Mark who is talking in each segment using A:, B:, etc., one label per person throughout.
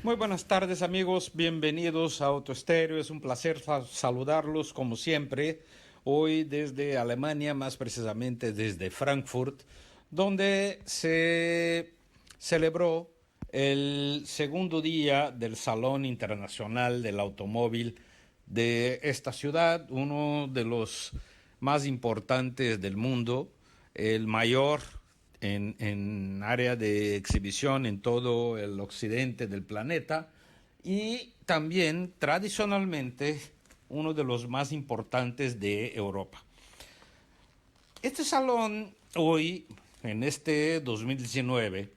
A: Muy buenas tardes amigos, bienvenidos a Auto Estéreo. Es un placer saludarlos como siempre. Hoy desde Alemania, más precisamente desde Frankfurt, donde se celebró el segundo día del Salón Internacional del Automóvil de esta ciudad, uno de los más importantes del mundo, el mayor en área de exhibición en todo el occidente del planeta y también tradicionalmente uno de los más importantes de Europa. Este salón hoy, en este 2019,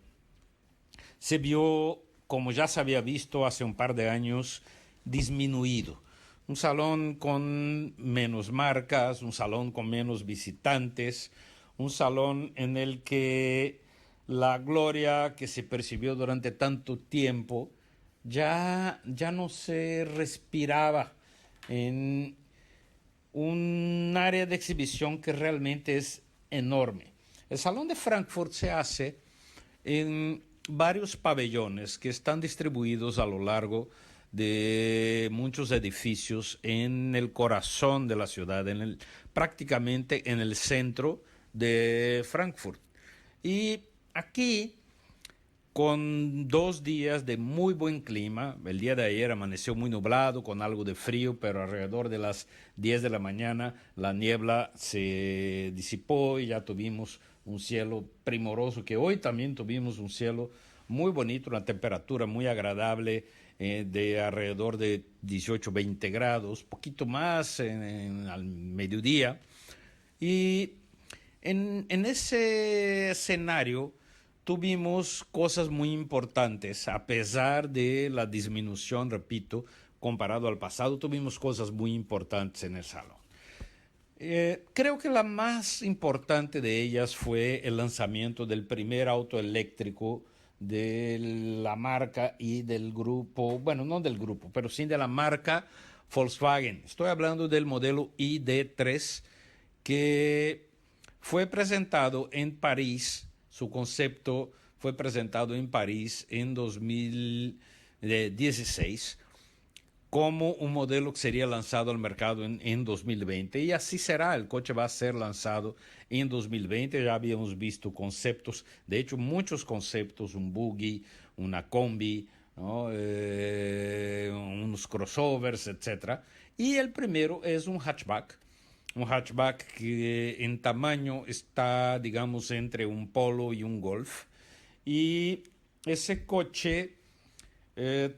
A: se vio, como ya se había visto hace un par de años, disminuido. Un salón con menos marcas, un salón con menos visitantes, un salón en el que la gloria que se percibió durante tanto tiempo ya no se respiraba en un área de exhibición que realmente es enorme. El Salón de Frankfurt se hace en varios pabellones que están distribuidos a lo largo de muchos edificios en el corazón de la ciudad, prácticamente en el centro de Frankfurt. Y aquí, con 2 días de muy buen clima, el día de ayer amaneció muy nublado, con algo de frío, pero alrededor de las 10 de la mañana la niebla se disipó y ya tuvimos un cielo primoroso, que hoy también tuvimos un cielo muy bonito, una temperatura muy agradable, de alrededor de 18-20 grados, poquito más al mediodía. Y en ese escenario tuvimos cosas muy importantes, a pesar de la disminución, repito, comparado al pasado, tuvimos cosas muy importantes en el salón. Creo que la más importante de ellas fue el lanzamiento del primer auto eléctrico de la marca y del grupo, bueno, no del grupo, pero sí de la marca Volkswagen. Estoy hablando del modelo ID3 que fue presentado en París, su concepto fue presentado en París en 2016 como un modelo que sería lanzado al mercado en 2020 y así será, el coche va a ser lanzado en 2020, ya habíamos visto conceptos, de hecho muchos conceptos, un buggy, una combi, ¿no? Unos crossovers, etcétera. Y el primero es un hatchback que en tamaño está, digamos, entre un Polo y un Golf. Y ese coche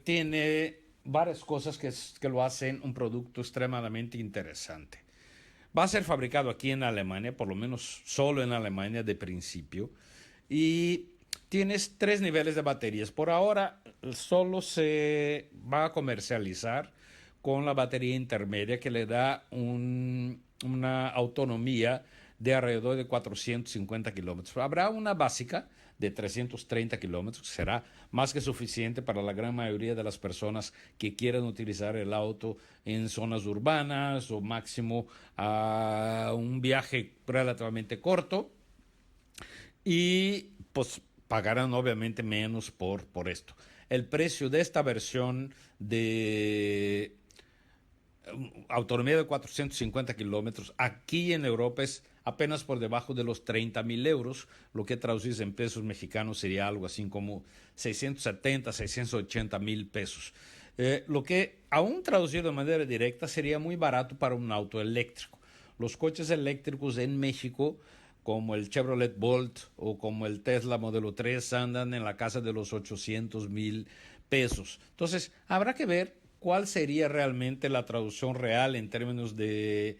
A: tiene varias cosas que lo hacen un producto extremadamente interesante. Va a ser fabricado aquí en Alemania, por lo menos solo en Alemania de principio, y tienes 3 niveles de baterías. Por ahora solo se va a comercializar con la batería intermedia que le da una autonomía de alrededor de 450 kilómetros. Habrá una básica de 330 kilómetros, que será más que suficiente para la gran mayoría de las personas que quieran utilizar el auto en zonas urbanas o máximo a un viaje relativamente corto y pues pagarán obviamente menos por esto. El precio de esta versión de autonomía de 450 kilómetros aquí en Europa es apenas por debajo de los 30.000 euros, lo que traducido en pesos mexicanos sería algo así como 670, 680 mil pesos. Lo que aún traducido de manera directa sería muy barato para un auto eléctrico. Los coches eléctricos en México, como el Chevrolet Bolt o como el Tesla Modelo 3, andan en la casa de los 800.000 pesos. Entonces, habrá que ver cuál sería realmente la traducción real en términos de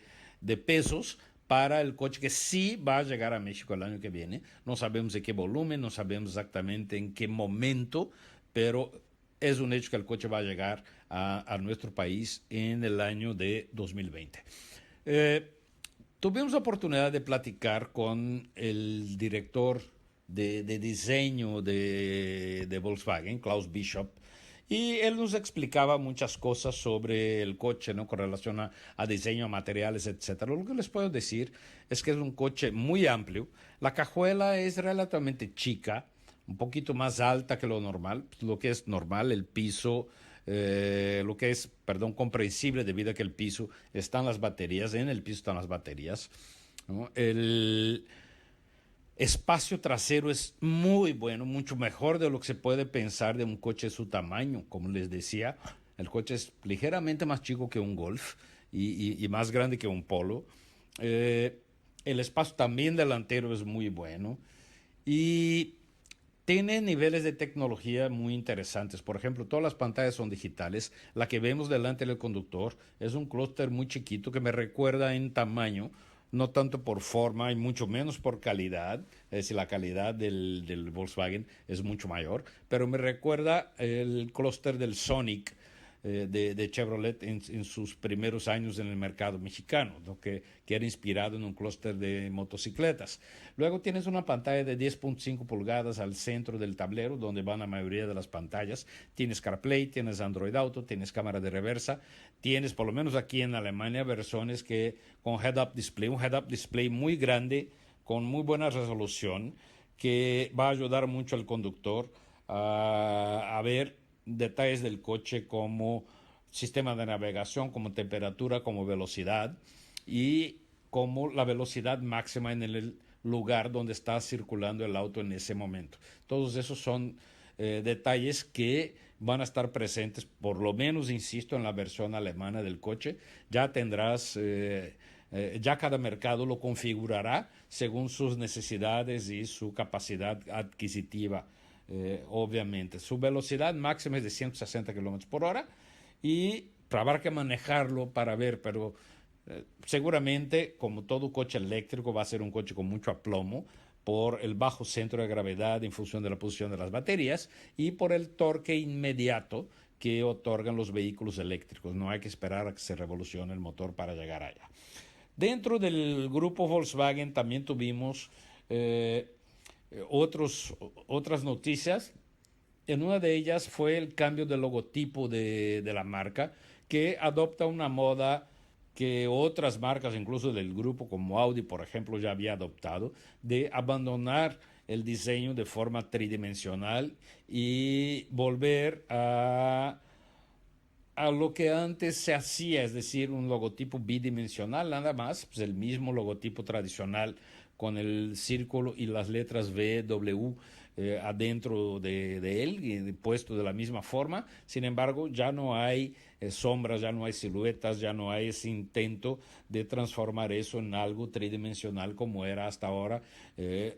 A: pesos para el coche que sí va a llegar a México el año que viene. No sabemos de qué volumen, no sabemos exactamente en qué momento, pero es un hecho que el coche va a llegar a nuestro país en el año de 2020. Tuvimos la oportunidad de platicar con el director de diseño de Volkswagen, Klaus Bishop, y él nos explicaba muchas cosas sobre el coche, ¿no? Con relación a diseño, a materiales, etcétera. Lo que les puedo decir es que es un coche muy amplio. La cajuela es relativamente chica, un poquito más alta que lo normal, lo que es normal, el piso, lo que es, perdón, comprensible debido a que el piso están las baterías, en el piso están las baterías, ¿no? El espacio trasero es muy bueno, mucho mejor de lo que se puede pensar de un coche de su tamaño. Como les decía, el coche es ligeramente más chico que un Golf y más grande que un Polo. El espacio también delantero es muy bueno y tiene niveles de tecnología muy interesantes. Por ejemplo, todas las pantallas son digitales. La que vemos delante del conductor es un clúster muy chiquito que me recuerda en tamaño, no tanto por forma y mucho menos por calidad. Es decir, la calidad del Volkswagen es mucho mayor, pero me recuerda el clúster del Sonic de Chevrolet en sus primeros años en el mercado mexicano, ¿no? Que era inspirado en un clúster de motocicletas. Luego tienes una pantalla de 10.5 pulgadas al centro del tablero, donde van la mayoría de las pantallas. Tienes CarPlay, tienes Android Auto, tienes cámara de reversa, tienes, por lo menos aquí en Alemania, versiones que con head-up display, un head-up display muy grande, con muy buena resolución, que va a ayudar mucho al conductor a ver detalles del coche como sistema de navegación, como temperatura, como velocidad y como la velocidad máxima en el lugar donde está circulando el auto en ese momento. Todos esos son detalles que van a estar presentes, por lo menos, insisto, en la versión alemana del coche. Ya tendrás, ya cada mercado lo configurará según sus necesidades y su capacidad adquisitiva. Obviamente. Su velocidad máxima es de 160 kilómetros por hora y habrá que manejarlo para ver, pero seguramente, como todo coche eléctrico, va a ser un coche con mucho aplomo por el bajo centro de gravedad en función de la posición de las baterías y por el torque inmediato que otorgan los vehículos eléctricos. No hay que esperar a que se revolucione el motor para llegar allá. Dentro del grupo Volkswagen también tuvimos otras noticias. En una de ellas fue el cambio del logotipo de la marca, que adopta una moda que otras marcas, incluso del grupo como Audi, por ejemplo, ya había adoptado, de abandonar el diseño de forma tridimensional y volver a lo que antes se hacía, es decir, un logotipo bidimensional, nada más, pues el mismo logotipo tradicional con el círculo y las letras V, W adentro de él, y puesto de la misma forma. Sin embargo, ya no hay sombras, ya no hay siluetas, ya no hay ese intento de transformar eso en algo tridimensional como era hasta ahora,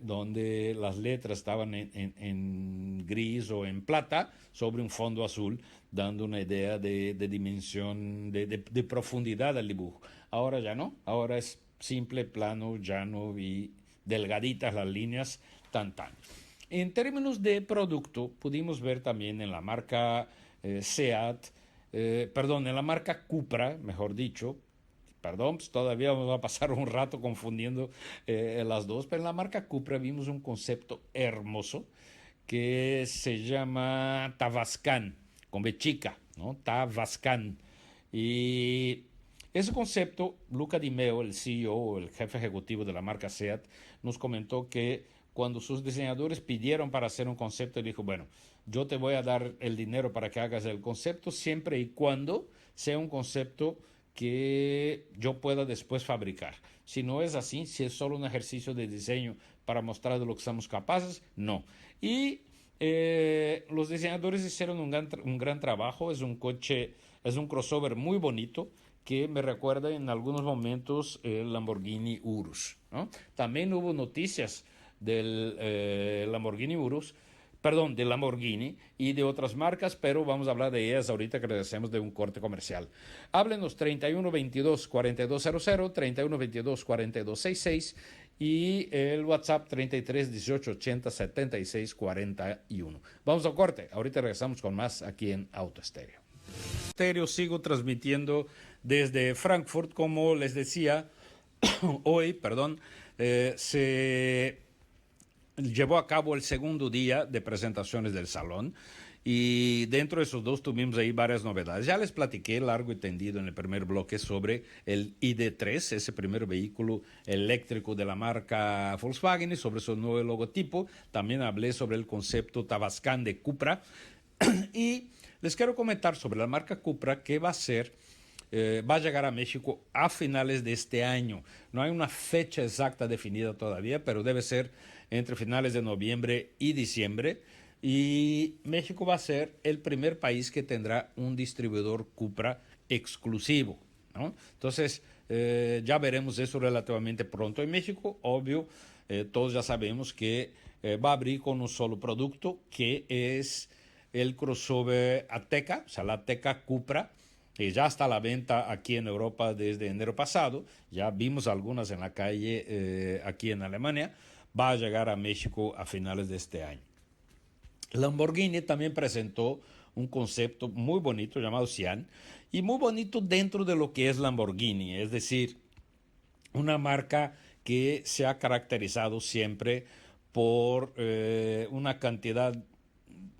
A: donde las letras estaban en gris o en plata sobre un fondo azul, dando una idea de dimensión, de profundidad al dibujo. Ahora ya no, ahora es simple, plano, llano y delgaditas las líneas, tan. En términos de producto, pudimos ver también en la marca Seat, en la marca Cupra, mejor dicho, perdón, pues todavía vamos a pasar un rato confundiendo las dos, pero en la marca Cupra vimos un concepto hermoso que se llama Tavascan, con B chica, ¿no? Tavascan. Y ese concepto, Luca Di Meo, el CEO, el jefe ejecutivo de la marca Seat, nos comentó que cuando sus diseñadores pidieron para hacer un concepto, él dijo, bueno, yo te voy a dar el dinero para que hagas el concepto siempre y cuando sea un concepto que yo pueda después fabricar. Si no es así, si es solo un ejercicio de diseño para mostrar de lo que somos capaces, no. Y los diseñadores hicieron un gran trabajo. Es un coche, es un crossover muy bonito que me recuerda en algunos momentos el Lamborghini Urus, ¿no? También hubo noticias del Lamborghini Urus, perdón, del Lamborghini y de otras marcas, pero vamos a hablar de ellas ahorita que regresemos de un corte comercial. Háblenos 3122-4200, 3122-4266 y el WhatsApp 33 18 80 76 41. Vamos al corte, ahorita regresamos con más aquí en Auto Estéreo. Estéreo, sigo transmitiendo desde Frankfurt, como les decía, hoy, se llevó a cabo el segundo día de presentaciones del salón y dentro de esos dos tuvimos ahí varias novedades. Ya les platiqué largo y tendido en el primer bloque sobre el ID3, ese primer vehículo eléctrico de la marca Volkswagen y sobre su nuevo logotipo. También hablé sobre el concepto Tabascan de Cupra y les quiero comentar sobre la marca Cupra que va a llegar a México a finales de este año. No hay una fecha exacta definida todavía, pero debe ser entre finales de noviembre y diciembre. Y México va a ser el primer país que tendrá un distribuidor Cupra exclusivo, ¿no? Entonces, ya veremos eso relativamente pronto en México. Obvio, todos ya sabemos que va a abrir con un solo producto, que es el crossover Ateca, o sea, la Ateca Cupra, que ya está a la venta aquí en Europa desde enero pasado. Ya vimos algunas en la calle aquí en Alemania. Va a llegar a México a finales de este año. Lamborghini también presentó un concepto muy bonito llamado Sian y muy bonito dentro de lo que es Lamborghini, es decir, una marca que se ha caracterizado siempre por una cantidad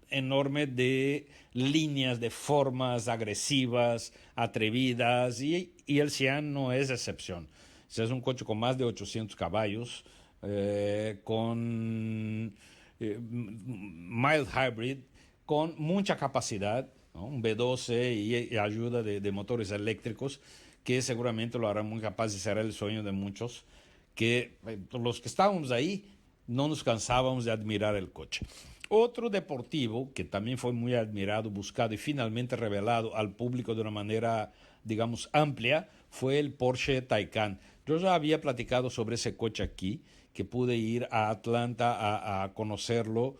A: enorme de líneas, de formas agresivas, atrevidas, y el Sian no es excepción. Es un coche con más de 800 caballos, con mild hybrid, con mucha capacidad, ¿no? Un V12 y ayuda de motores eléctricos que seguramente lo harán muy capaz de ser el sueño de muchos, que los que estábamos ahí no nos cansábamos de admirar el coche. Otro deportivo que también fue muy admirado, buscado y finalmente revelado al público de una manera, digamos, amplia, fue el Porsche Taycan. Yo ya había platicado sobre ese coche aquí, que pude ir a Atlanta a conocerlo.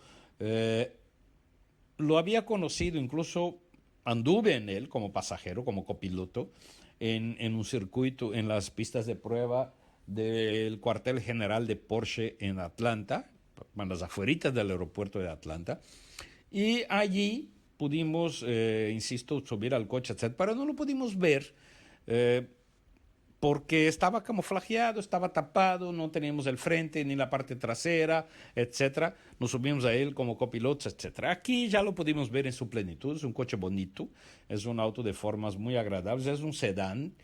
A: Lo había conocido, incluso anduve en él como pasajero, como copiloto, en un circuito, en las pistas de prueba del cuartel general de Porsche en Atlanta, en las afueritas del aeropuerto de Atlanta. Y allí pudimos, insisto, subir al coche, etc., pero no lo pudimos ver porque estaba camuflajeado, estaba tapado, no teníamos el frente ni la parte trasera, etcétera. Nos subimos a él como copilotos, etcétera. Aquí ya lo pudimos ver en su plenitud, es un coche bonito, es un auto de formas muy agradables, es un sedán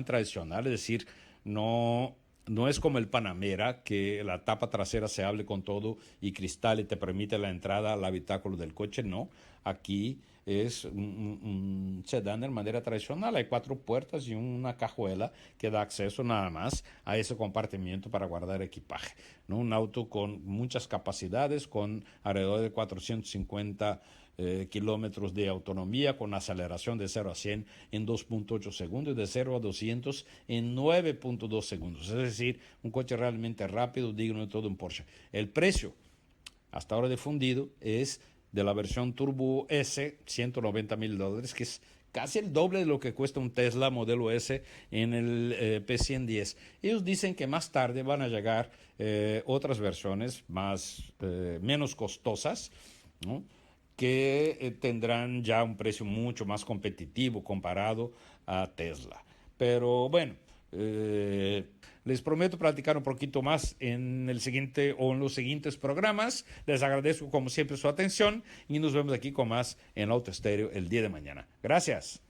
A: tradicional, es decir, no es como el Panamera, que la tapa trasera se abre con todo y cristal y te permite la entrada al habitáculo del coche. No, aquí es un sedán de manera tradicional. Hay 4 puertas y una cajuela que da acceso nada más a ese compartimiento para guardar equipaje, ¿no? Un auto con muchas capacidades, con alrededor de 450 kilómetros de autonomía, con aceleración de 0 a 100 en 2.8 segundos y de 0 a 200 en 9.2 segundos. Es decir, un coche realmente rápido, digno de todo un Porsche. El precio hasta ahora difundido es de la versión Turbo S, $190,000, que es casi el doble de lo que cuesta un Tesla modelo S en el P110. Ellos dicen que más tarde van a llegar otras versiones menos costosas, ¿no? Que tendrán ya un precio mucho más competitivo comparado a Tesla. Pero bueno, les prometo platicar un poquito más en el siguiente o en los siguientes programas. Les agradezco como siempre su atención y nos vemos aquí con más en Auto Estéreo el día de mañana. Gracias.